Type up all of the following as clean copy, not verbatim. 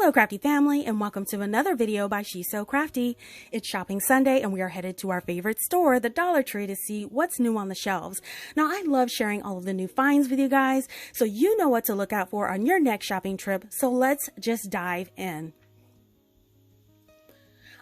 Hello CraftDee family, and welcome to another video by She's So CraftDee. It's shopping Sunday and we are headed to our favorite store, the Dollar Tree, to see what's new on the shelves. Now I love sharing all of the new finds with you guys, so you know what to look out for on your next shopping trip, so let's just dive in.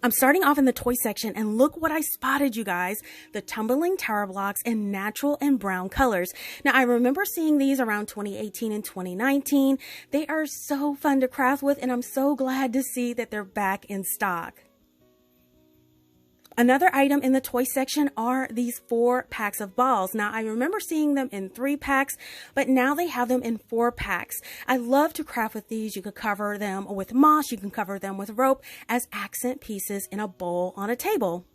I'm starting off in the toy section, and look what I spotted, you guys. The tumbling tower blocks in natural and brown colors. Now, I remember seeing these around 2018 and 2019. They are so fun to craft with, and I'm so glad to see that they're back in stock. Another item in the toy section are these 4 packs of balls. Now, I remember seeing them in 3 packs, but now they have them in 4 packs. I love to craft with these. You could cover them with moss. You can cover them with rope as accent pieces in a bowl on a table.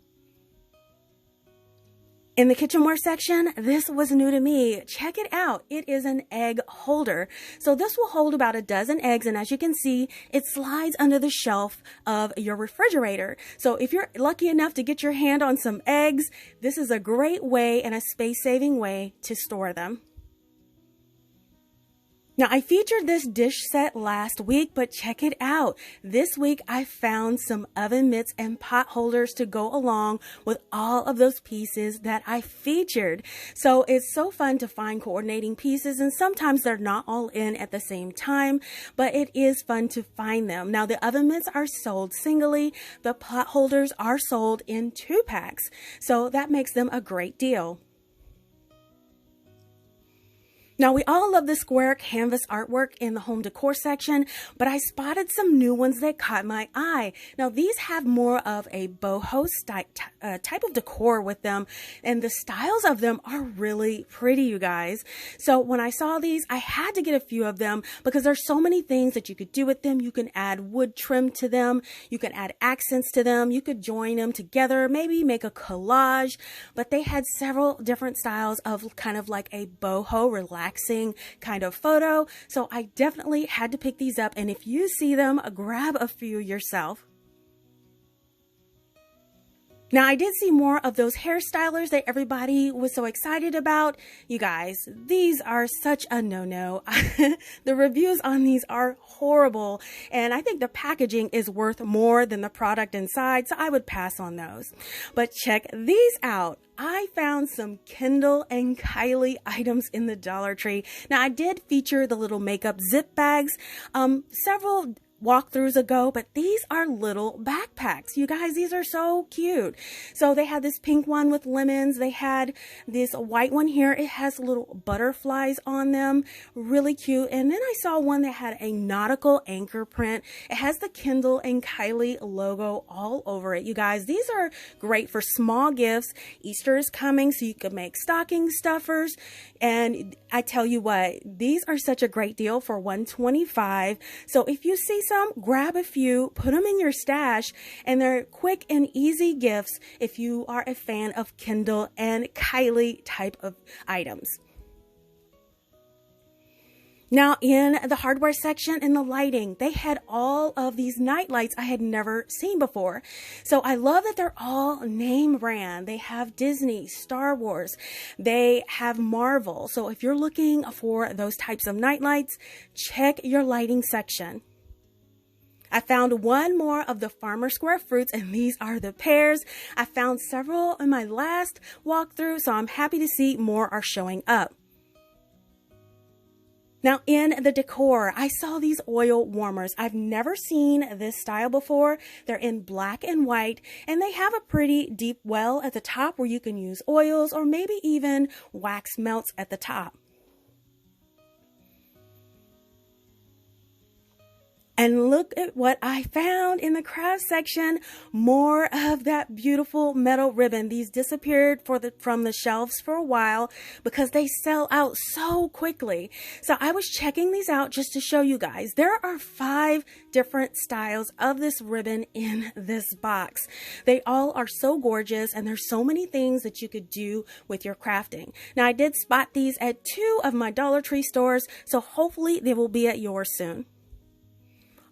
In the kitchenware section, this was new to me. Check it out. It is an egg holder. So this will hold about a dozen eggs, and as you can see, it slides under the shelf of your refrigerator. So if you're lucky enough to get your hand on some eggs, this is a great way and a space-saving way to store them. Now, I featured this dish set last week, but check it out. This week, I found some oven mitts and pot holders to go along with all of those pieces that I featured. So it's so fun to find coordinating pieces, and sometimes they're not all in at the same time, but it is fun to find them. Now, the oven mitts are sold singly. The pot holders are sold in 2 packs, so that makes them a great deal. Now, we all love the square canvas artwork in the home decor section, but I spotted some new ones that caught my eye. Now, these have more of a boho type of decor with them, and the styles of them are really pretty, you guys. So when I saw these, I had to get a few of them because there's so many things that you could do with them. You can add wood trim to them. You can add accents to them. You could join them together, maybe make a collage, but they had several different styles of kind of like a boho relaxing kind of photo. So I definitely had to pick these up, and if you see them, grab a few yourself. Now, I did see more of those hairstylers that everybody was so excited about. You guys, these are such a no-no. The reviews on these are horrible, and I think the packaging is worth more than the product inside, so I would pass on those. But check these out. I found some Kendall and Kylie items in the Dollar Tree. Now, I did feature the little makeup zip bags several walkthroughs ago, but these are little backpacks. You guys, these are so cute. So they had this pink one with lemons. They had this white one here. It has little butterflies on them. Really cute. And then I saw one that had a nautical anchor print. It has the Kendall and Kylie logo all over it. You guys, these are great for small gifts. Easter is coming, so you can make stocking stuffers. And I tell you what, these are such a great deal for $125. So if you see some, grab a few, put them in your stash, and they're quick and easy gifts if you are a fan of Kendall and Kylie type of items. Now, in the hardware section, in the lighting, they had all of these night lights I had never seen before. So I love that they're all name brand. They have Disney, Star Wars, they have Marvel. So if you're looking for those types of night lights, check your lighting section. I found one more of the Farmer Square fruits, and these are the pears. I found several in my last walkthrough, so I'm happy to see more are showing up. Now, in the decor, I saw these oil warmers. I've never seen this style before. They're in black and white, and they have a pretty deep well at the top where you can use oils or maybe even wax melts at the top. And look at what I found in the craft section, more of that beautiful metal ribbon. These disappeared from the shelves for a while because they sell out so quickly. So I was checking these out just to show you guys. There are 5 different styles of this ribbon in this box. They all are so gorgeous, and there's so many things that you could do with your crafting. Now, I did spot these at 2 of my Dollar Tree stores, so hopefully they will be at yours soon.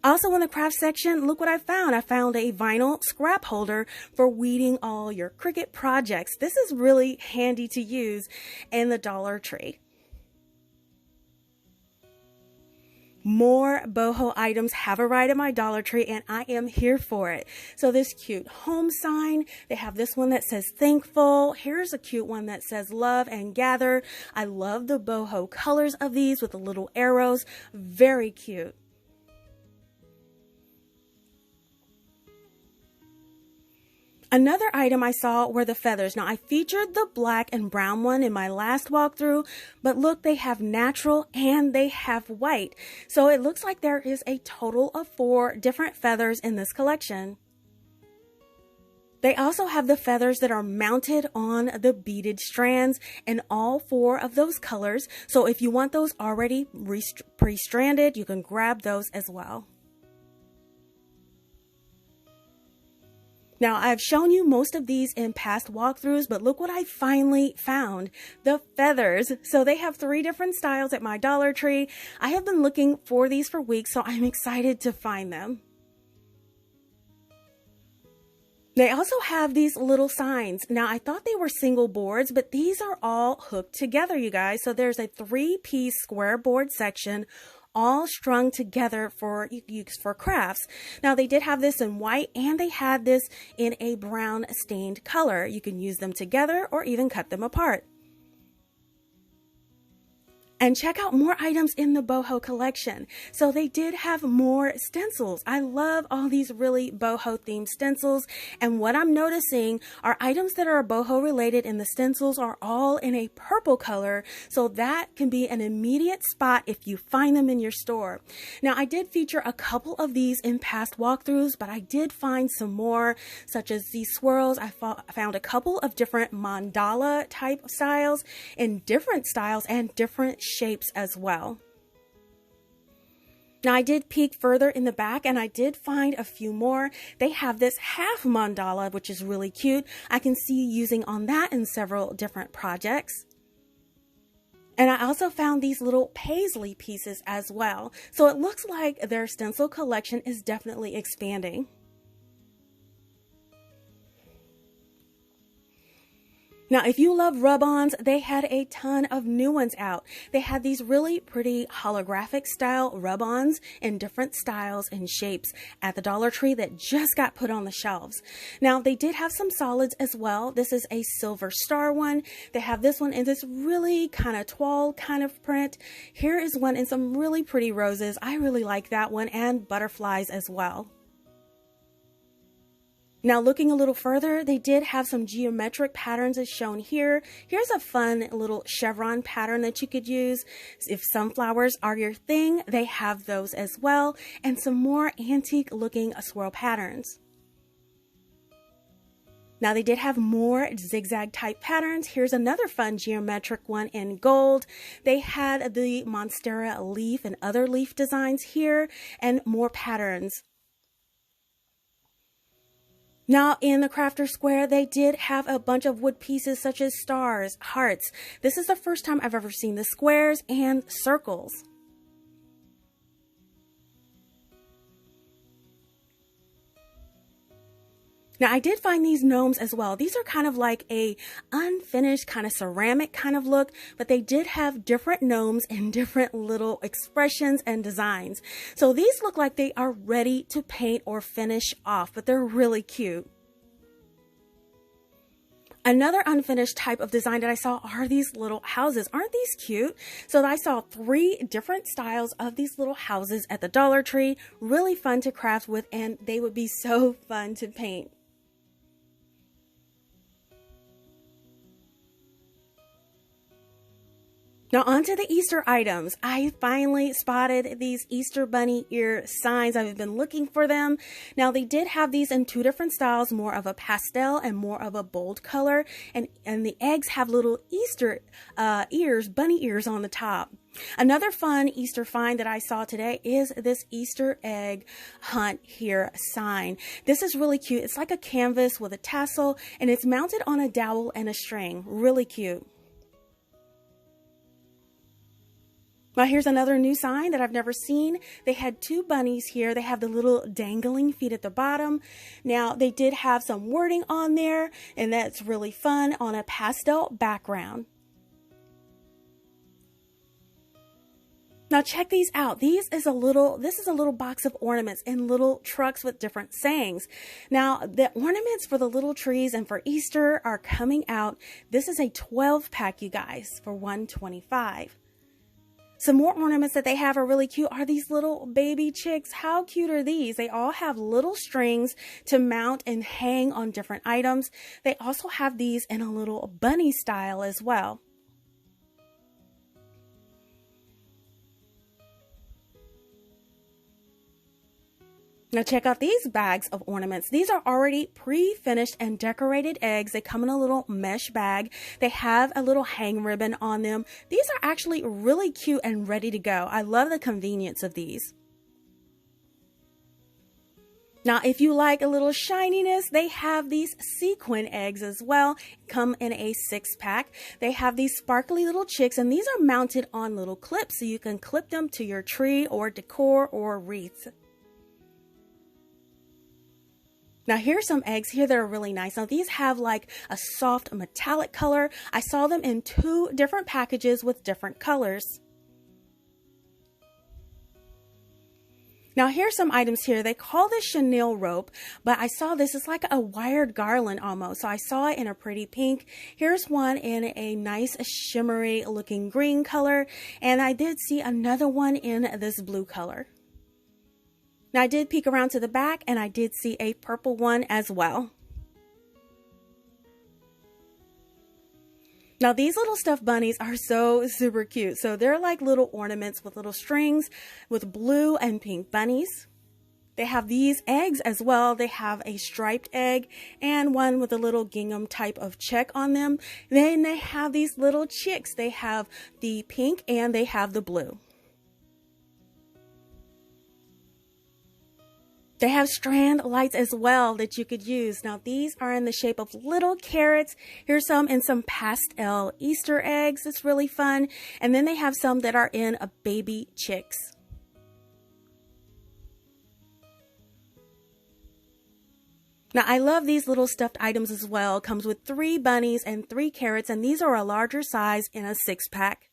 Also in the craft section, look what I found. I found a vinyl scrap holder for weeding all your Cricut projects. This is really handy to use in the Dollar Tree. More boho items have arrived at my Dollar Tree and I am here for it. So this cute home sign, they have this one that says thankful. Here's a cute one that says love and gather. I love the boho colors of these with the little arrows. Very cute. Another item I saw were the feathers. Now I featured the black and brown one in my last walkthrough, but look, they have natural and they have white. So it looks like there is a total of 4 different feathers in this collection. They also have the feathers that are mounted on the beaded strands in all 4 of those colors. So if you want those already pre-stranded, you can grab those as well. Now, I've shown you most of these in past walkthroughs, but look what I finally found, the feathers. So they have 3 different styles at my Dollar Tree. I have been looking for these for weeks, so I'm excited to find them. They also have these little signs. Now, I thought they were single boards, but these are all hooked together, you guys. So there's a 3-piece square board section all strung together for use for crafts. Now they did have this in white and they had this in a brown stained color. You can use them together or even cut them apart. And check out more items in the boho collection. So they did have more stencils. I love all these really boho themed stencils. And what I'm noticing are items that are boho related and the stencils are all in a purple color. So that can be an immediate spot if you find them in your store. Now I did feature a couple of these in past walkthroughs, but I did find some more such as these swirls. I found a couple of different mandala type styles in different styles and different shapes as well. Now I did peek further in the back and I did find a few more. They have this half mandala, which is really cute. I can see you using on that in several different projects. And I also found these little paisley pieces as well. So it looks like their stencil collection is definitely expanding. Now, if you love rub-ons, they had a ton of new ones out. They had these really pretty holographic style rub-ons in different styles and shapes at the Dollar Tree that just got put on the shelves. Now, they did have some solids as well. This is a silver star one. They have this one in this really kind of toile kind of print. Here is one in some really pretty roses. I really like that one, and butterflies as well. Now looking a little further, they did have some geometric patterns as shown here. Here's a fun little chevron pattern that you could use. If sunflowers are your thing, they have those as well, and some more antique looking swirl patterns. Now they did have more zigzag type patterns. Here's another fun geometric one in gold. They had the monstera leaf and other leaf designs here and more patterns. Now in the crafter square, they did have a bunch of wood pieces such as stars, hearts. This is the first time I've ever seen the squares and circles. Now I did find these gnomes as well. These are kind of like a unfinished kind of ceramic kind of look, but they did have different gnomes and different little expressions and designs. So these look like they are ready to paint or finish off, but they're really cute. Another unfinished type of design that I saw are these little houses. Aren't these cute? So I saw 3 different styles of these little houses at the Dollar Tree. Really fun to craft with, and they would be so fun to paint. Now onto the Easter items. I finally spotted these Easter bunny ear signs. I've been looking for them. Now they did have these in 2 different styles, more of a pastel and more of a bold color. And the eggs have little Easter ears, bunny ears on the top. Another fun Easter find that I saw today is this Easter egg hunt here sign. This is really cute. It's like a canvas with a tassel and it's mounted on a dowel and a string. Really cute. Now here's another new sign that I've never seen. They had 2 bunnies here. They have the little dangling feet at the bottom. Now they did have some wording on there, and that's really fun on a pastel background. Now check these out. This is a little box of ornaments in little trucks with different sayings. Now the ornaments for the little trees and for Easter are coming out. This is a 12-pack, you guys, for $125. Some more ornaments that they have are really cute are these little baby chicks. How cute are these? They all have little strings to mount and hang on different items. They also have these in a little bunny style as well. Now check out these bags of ornaments. These are already pre-finished and decorated eggs. They come in a little mesh bag. They have a little hang ribbon on them. These are actually really cute and ready to go. I love the convenience of these. Now, if you like a little shininess, they have these sequin eggs as well. Come in a 6-pack. They have these sparkly little chicks, and these are mounted on little clips, so you can clip them to your tree or decor or wreath. Now here's some eggs here that are really nice. Now these have like a soft metallic color. I saw them in 2 different packages with different colors. Now here's some items here. They call this chenille rope, but I saw this is like a wired garland almost. So I saw it in a pretty pink. Here's one in a nice shimmery looking green color. And I did see another one in this blue color. Now I did peek around to the back and I did see a purple one as well. Now these little stuffed bunnies are so super cute. So they're like little ornaments with little strings with blue and pink bunnies. They have these eggs as well. They have a striped egg and one with a little gingham type of check on them. Then they have these little chicks. They have the pink and they have the blue. They have strand lights as well that you could use. Now these are in the shape of little carrots. Here's some in some pastel Easter eggs. It's really fun. And then they have some that are in a baby chicks. Now I love these little stuffed items as well. It comes with 3 bunnies and 3 carrots, and these are a larger size in a 6-pack.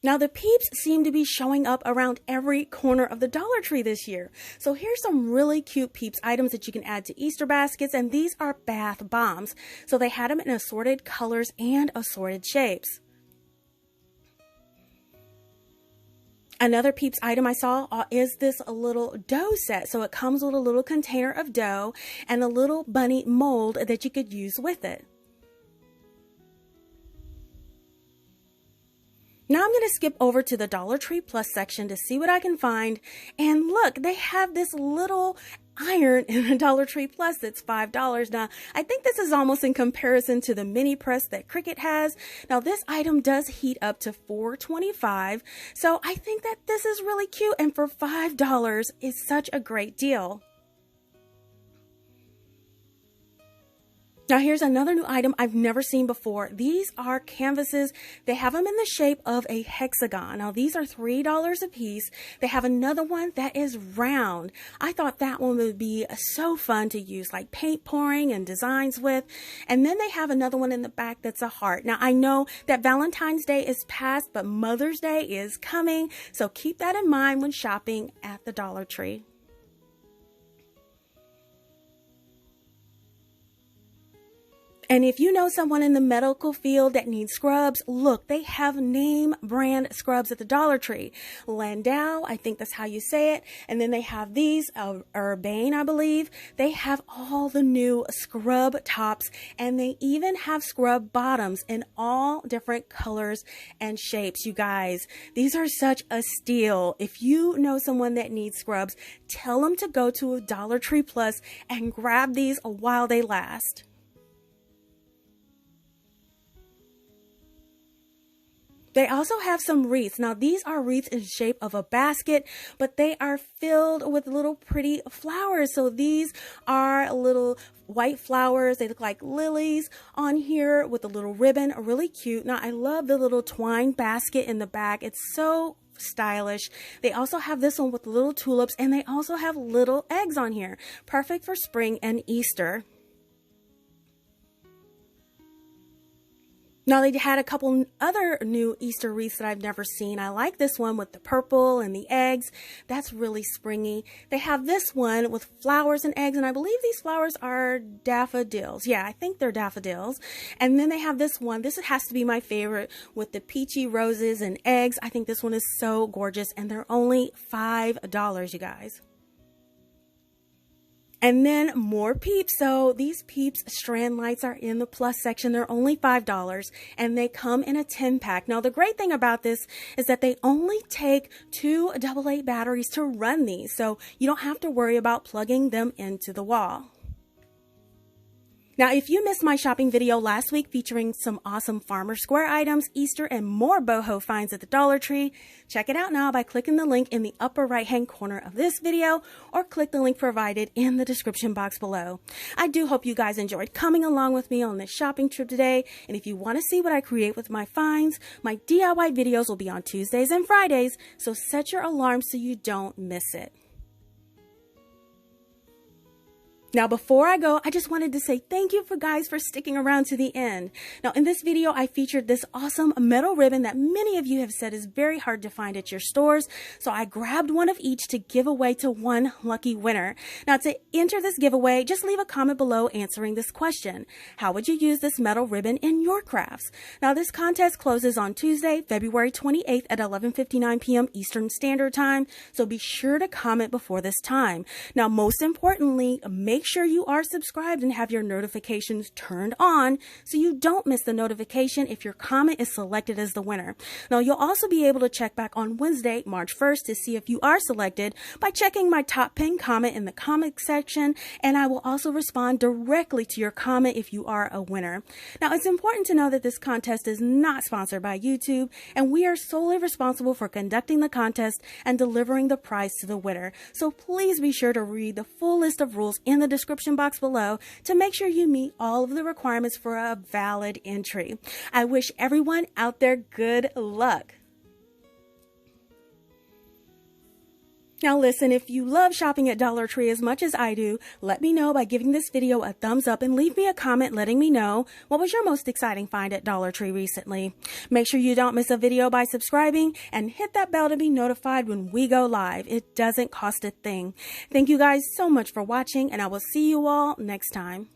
Now the peeps seem to be showing up around every corner of the Dollar Tree this year. So here's some really cute peeps items that you can add to Easter baskets, and these are bath bombs. So they had them in assorted colors and assorted shapes. Another peeps item I saw is this little dough set. So it comes with a little container of dough and a little bunny mold that you could use with it. Now I'm going to skip over to the Dollar Tree Plus section to see what I can find. And look, they have this little iron in a Dollar Tree Plus that's $5. Now, I think this is almost in comparison to the mini press that Cricut has. Now, this item does heat up to $4.25. So I think that this is really cute. And for $5 is such a great deal. Now here's another new item I've never seen before. These are canvases. They have them in the shape of a hexagon. Now these are $3 a piece. They have another one that is round. I thought that one would be so fun to use like paint pouring and designs with. And then they have another one in the back that's a heart. Now I know that Valentine's Day is past, but Mother's Day is coming. So keep that in mind when shopping at the Dollar Tree. And if you know someone in the medical field that needs scrubs, look, they have name brand scrubs at the Dollar Tree. Landau, I think that's how you say it. And then they have these, Urbane, I believe. They have all the new scrub tops, and they even have scrub bottoms in all different colors and shapes. You guys, these are such a steal. If you know someone that needs scrubs, tell them to go to Dollar Tree Plus and grab these while they last. They also have some wreaths. Now these are wreaths in shape of a basket, but they are filled with little pretty flowers. So these are little white flowers. They look like lilies on here with a little ribbon, really cute. Now I love the little twine basket in the back. It's so stylish. They also have this one with little tulips, and they also have little eggs on here. Perfect for spring and Easter. Now, they had a couple other new Easter wreaths that I've never seen. I like this one with the purple and the eggs. That's really springy. They have this one with flowers and eggs, and I believe these flowers are daffodils. Yeah, I think they're daffodils. And then they have this one. This has to be my favorite with the peachy roses and eggs. I think this one is so gorgeous, and they're only $5, you guys. And then more peeps. So these peeps strand lights are in the plus section. They're only $5 and they come in a 10 pack. Now, the great thing about this is that they only take 2 AA batteries to run these. So you don't have to worry about plugging them into the wall. Now, if you missed my shopping video last week featuring some awesome Farmer Square items, Easter, and more boho finds at the Dollar Tree, check it out now by clicking the link in the upper right-hand corner of this video or click the link provided in the description box below. I do hope you guys enjoyed coming along with me on this shopping trip today, and if you want to see what I create with my finds, my DIY videos will be on Tuesdays and Fridays, so set your alarm so you don't miss it. Now, before I go, I just wanted to say thank you guys for sticking around to the end. Now, in this video, I featured this awesome metal ribbon that many of you have said is very hard to find at your stores. So I grabbed one of each to give away to one lucky winner. Now, to enter this giveaway, just leave a comment below answering this question. How would you use this metal ribbon in your crafts? Now, this contest closes on Tuesday, February 28th at 11:59 p.m. Eastern Standard Time. So be sure to comment before this time. Now, most importantly, make sure you are subscribed and have your notifications turned on so you don't miss the notification if your comment is selected as the winner. Now, you'll also be able to check back on Wednesday, March 1st to see if you are selected by checking my top pinned comment in the comment section, and I will also respond directly to your comment if you are a winner. Now, it's important to know that this contest is not sponsored by YouTube, and we are solely responsible for conducting the contest and delivering the prize to the winner. So please be sure to read the full list of rules in the description box below to make sure you meet all of the requirements for a valid entry. I wish everyone out there good luck. Now listen, if you love shopping at Dollar Tree as much as I do, let me know by giving this video a thumbs up and leave me a comment letting me know what was your most exciting find at Dollar Tree recently. Make sure you don't miss a video by subscribing and hit that bell to be notified when we go live. It doesn't cost a thing. Thank you guys so much for watching, and I will see you all next time.